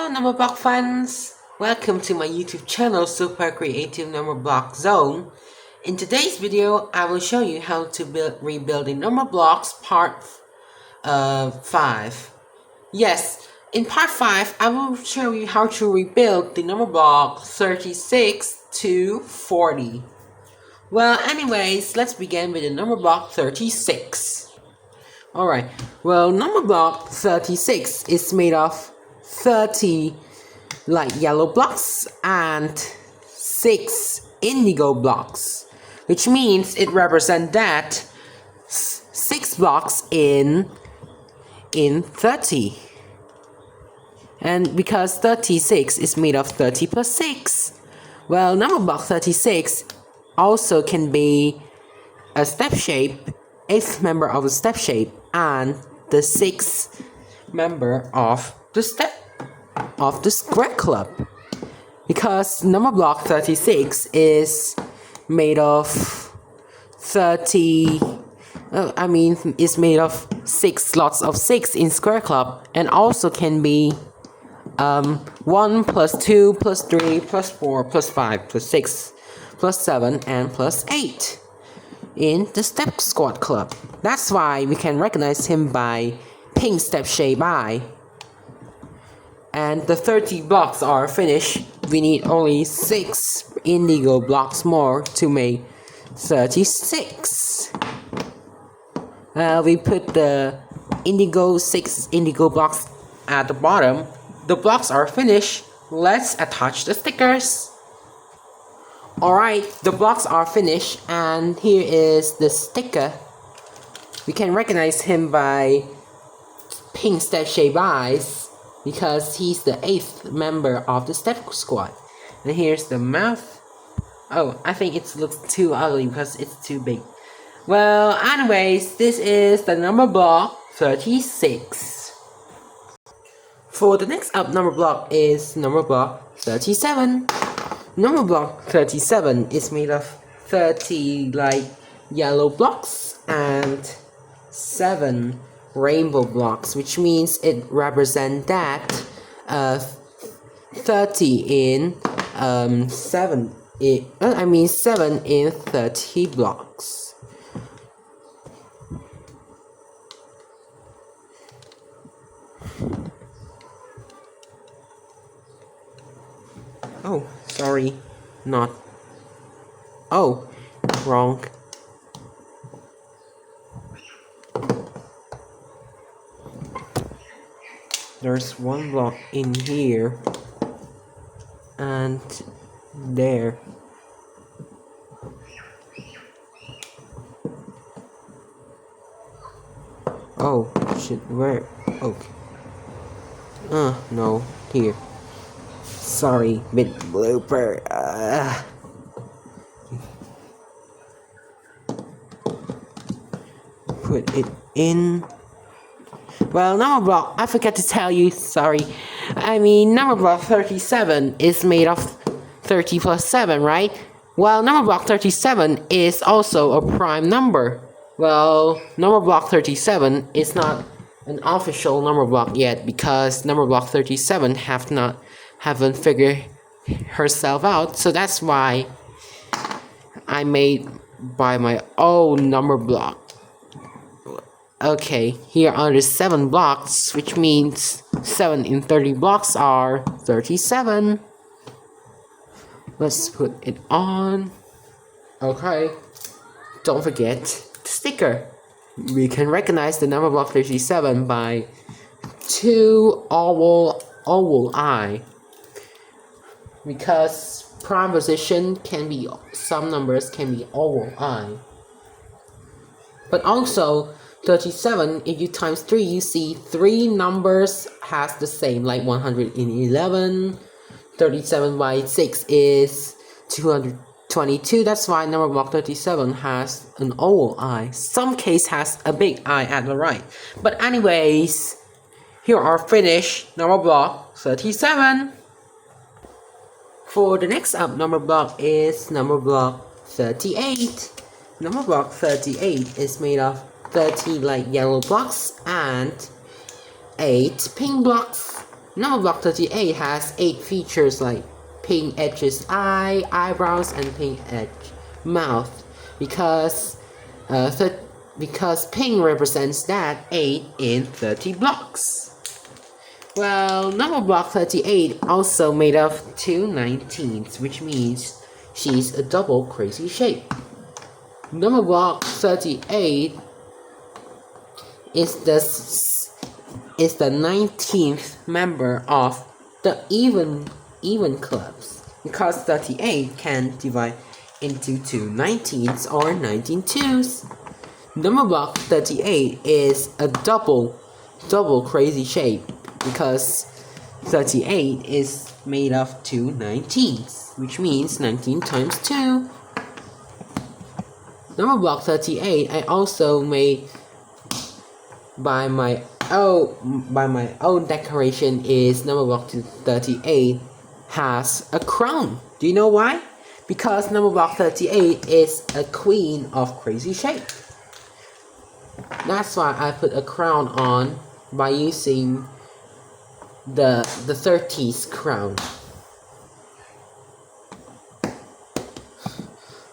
Hello Numberblock fans! Welcome to my YouTube channel Super Creative Numberblock Zone. In today's video, I will show you how to rebuild the Numberblocks part 5. Yes, in part 5, I will show you how to rebuild the Numberblock 36 to 40. Well, anyways, let's begin with the Numberblock 36. Alright, well, Numberblock 36 is made of 30 light yellow blocks and 6 indigo blocks, which means it represents that 6 blocks in 30. And because 36 is made of 30 plus 6, well, Numberblock 36 also can be a step shape, 8th member of a step shape, and the 6th member of the square club, because Numberblock 36 is made of 6 slots of 6 in square club, and also can be 1 plus 2 plus 3 plus 4 plus 5 plus 6 plus 7 and plus 8 in the step squad club. That's why we can recognize him by pink step shape eye. And the 30 blocks are finished. We need only 6 indigo blocks more to make 36. We put the 6 indigo blocks at the bottom. The blocks are finished. Let's attach the stickers. Alright, the blocks are finished, and here is the sticker. We can recognize him by pink step shape eyes, because he's the 8th member of the step squad. And here's the mouth. Oh, I think it looks too ugly because it's too big. Well, anyways, this is the Numberblock 36. For the next up Numberblock is Numberblock 37. Numberblock 37 is made of 30 light yellow blocks and 7 rainbow blocks, which means it represents that 30 in 7 in 30 blocks. Oh, sorry, not. Oh, wrong. There's 1 block in here and there. Oh shit, where? Okay. No, here. Sorry, bit blooper. Put it in. Well, Numberblock, I forgot to tell you, sorry. Numberblock 37 is made of 30 plus 7, right? Well, Numberblock 37 is also a prime number. Well, Numberblock 37 is not an official Numberblock yet, because Numberblock 37 haven't figured herself out, so that's why I made by my own Numberblock. Okay, here are the 7 blocks, which means 7 in 30 blocks are 37. Let's put it on. Okay, don't forget the sticker. We can recognize the Numberblock 37 by 2 oval eye, because prime position can be, some numbers can be oval eye. But also 37, if you times 3, you see 3 numbers has the same, like 111. 37 by 6 is 222. That's why Numberblock 37 has an oval eye. Some case has a big eye at the right. But anyways, here are finished Numberblock 37. For the next up Numberblock is Numberblock 38. Numberblock 38 is made of 30 light yellow blocks and 8 pink blocks. Numberblock 38 has 8 features like pink edges eye, eyebrows, and pink edge mouth because because pink represents that 8 in 30 blocks. Well, Numberblock 38 also made of 2 19s, which means she's a double crazy shape. Numberblock 38 is the 19th member of the even clubs because 38 can divide into 2 19s or 19 twos. Numberblock 38 is a double crazy shape because 38 is made of 2 19s, which means 19 times 2. Numberblock 38 I also made by my own decoration is Numberblock 38 has a crown. Do you know why? Because Numberblock 38 is a queen of crazy shape. That's why I put a crown on by using the 30s crown.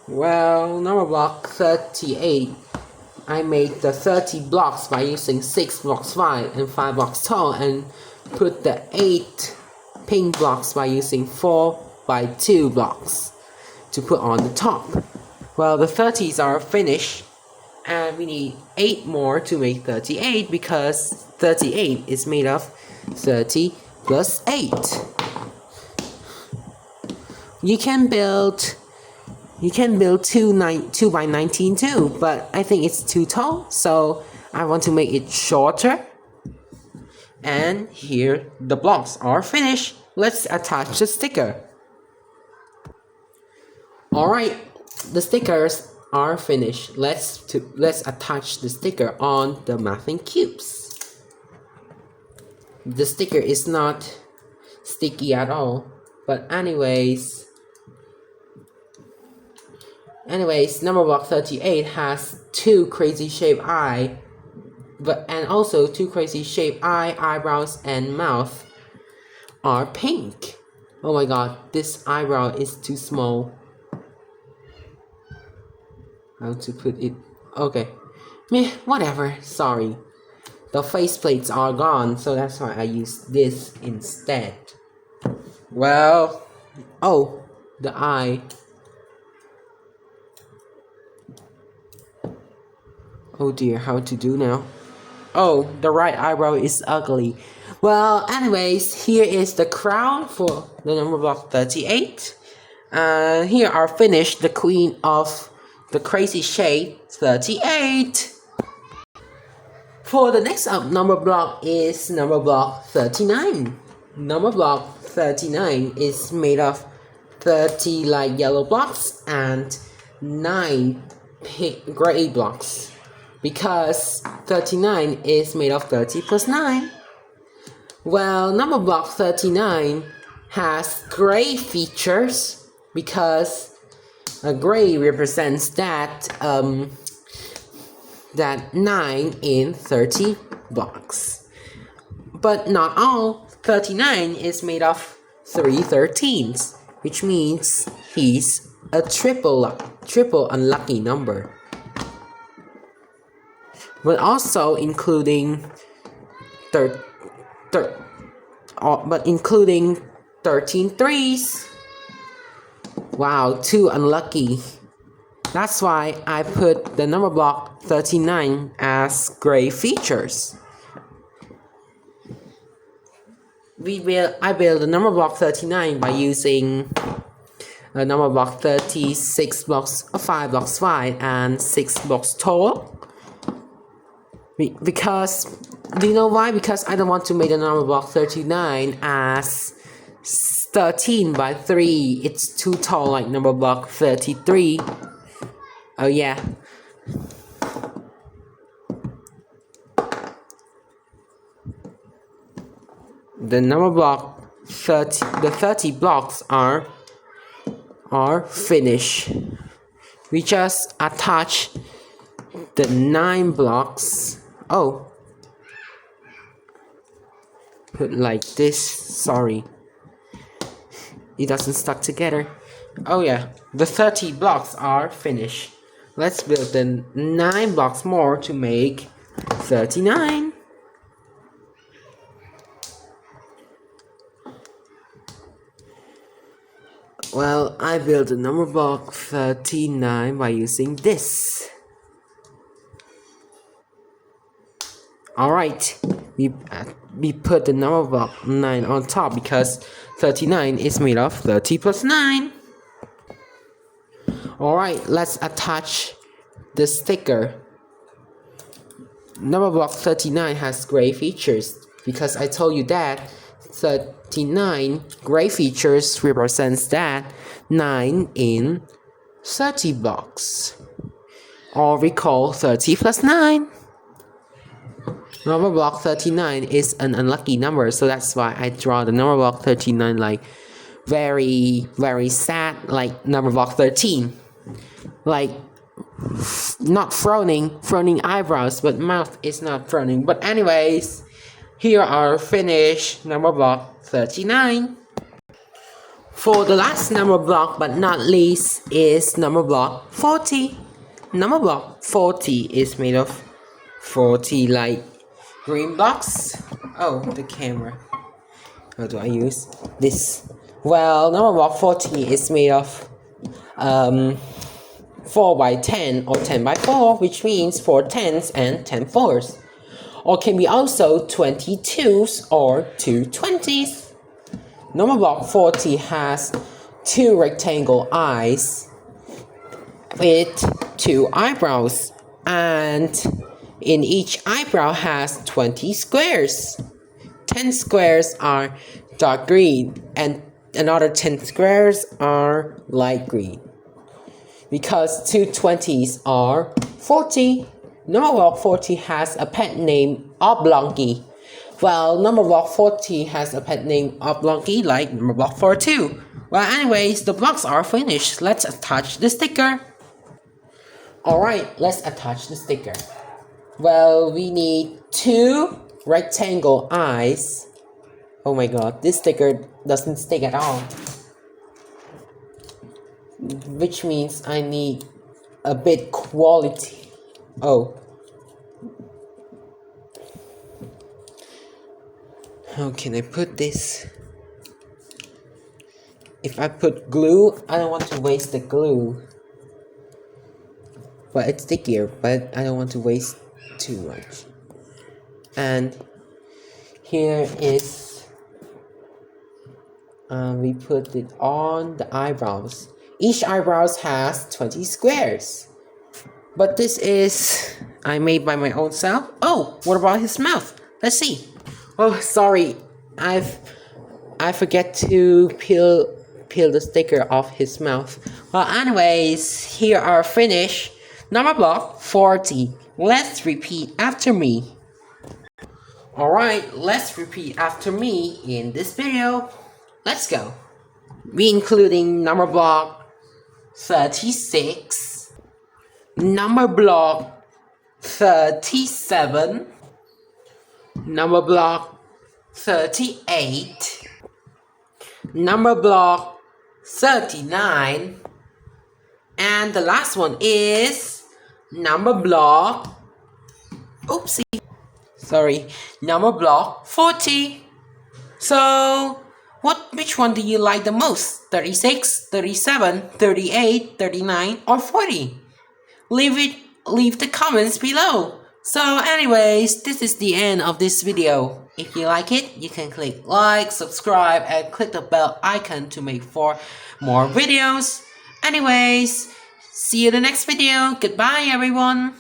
Well, Numberblock 38 I made the 30 blocks by using 6 blocks wide and 5 blocks tall and put the 8 pink blocks by using 4 by 2 blocks to put on the top. Well, the 30s are finished and we need 8 more to make 38 because 38 is made of 30 plus 8. You can build 2 by 19 too, but I think it's too tall, so I want to make it shorter. And here the blocks are finished. Let's attach the sticker. Alright, the stickers are finished. Let's attach the sticker on the Mathlink Cubes. The sticker is not sticky at all, but anyways, Numberblock 38 has 2 crazy shape eye, and also 2 crazy shape eye, eyebrows, and mouth are pink. Oh my god, this eyebrow is too small. How to put it? Okay, meh, whatever. Sorry, the faceplates are gone, so that's why I use this instead. Well, oh, the eye. Oh dear, how to do now? Oh, the right eyebrow is ugly. Well, anyways, here is the crown for the Numberblock 38. Here are finished the queen of the crazy shape 38. For the next number block is Numberblock 39. Numberblock 39 is made of 30 light yellow blocks and 9 pink gray blocks. Because 39 is made of 30 plus 9. Well, Numberblock 39 has gray features because gray represents that 9 in 30 blocks. But not all. 39 is made of 3 13s, which means he's a triple unlucky number. But also including 13 threes. Wow, 2 unlucky. That's why I put the Numberblock 39 as gray features. I build the Numberblock 39 by using a Numberblock 36 blocks, 5 blocks wide and 6 blocks tall. Because, do you know why? Because I don't want to make the Numberblock 39 as 13 by 3. It's too tall like Numberblock 33. Oh yeah. The Numberblock 30 blocks are finished. We just attach the 9 blocks. Oh, put like this. Sorry, it doesn't stuck together. Oh yeah, the 30 blocks are finished. Let's build the 9 blocks more to make 39. Well, I built a number block 39 by using this. Alright, we put the number block 9 on top because 39 is made of 30 plus 9. Alright, let's attach the sticker. Number block 39 has gray features because I told you that 39 gray features represents that 9 in 30 blocks. Or we call 30 plus 9. Number block 39 is an unlucky number, so that's why I draw the number block 39 like very sad, like number block 13. Like not frowning eyebrows, but mouth is not frowning. But anyways, here are finished number block 39. For the last number block but not least is number block 40. Number block 40 is made of 40 like green blocks. Oh, the camera. How do I use this? Well, number block 40 is made of 4 by 10 or 10 by 4, which means 4 10s and 10 4s. Or can be also 20 2s or 2 20s. Number block 40 has 2 rectangle eyes with 2 eyebrows, and in each eyebrow has 20 squares. 10 squares are dark green and another 10 squares are light green. Because 2 20s are 40. Number block 40 has a pet name Oblonky. Well, number block 40 has a pet name Oblonky like number block 42. Well, anyways, the blocks are finished. Let's attach the sticker. Alright, let's attach the sticker. Well, we need 2 rectangle eyes. Oh my god, this sticker doesn't stick at all. Which means I need a bit quality. Oh. How can I put this? If I put glue, I don't want to waste the glue. But it's stickier, but I don't want to waste too much. And here is we put it on the eyebrows. Each eyebrows has 20 squares. But this is I made by my own self. Oh, what about his mouth? Let's see. Oh, sorry. I forget to peel the sticker off his mouth. Well, anyways, here are finished number block 40. Let's repeat after me. Alright, let's repeat after me in this video. Let's go. We including number block 36, number block 37, number block 38, number block 39, and the last one is number block, number block 40. So which one do you like the most? 36, 37, 38, 39, or 40? Leave the comments below. So anyways, this is the end of this video. If you like it, you can click like, subscribe, and click the bell icon to make for more videos. Anyways, see you in the next video. Goodbye everyone.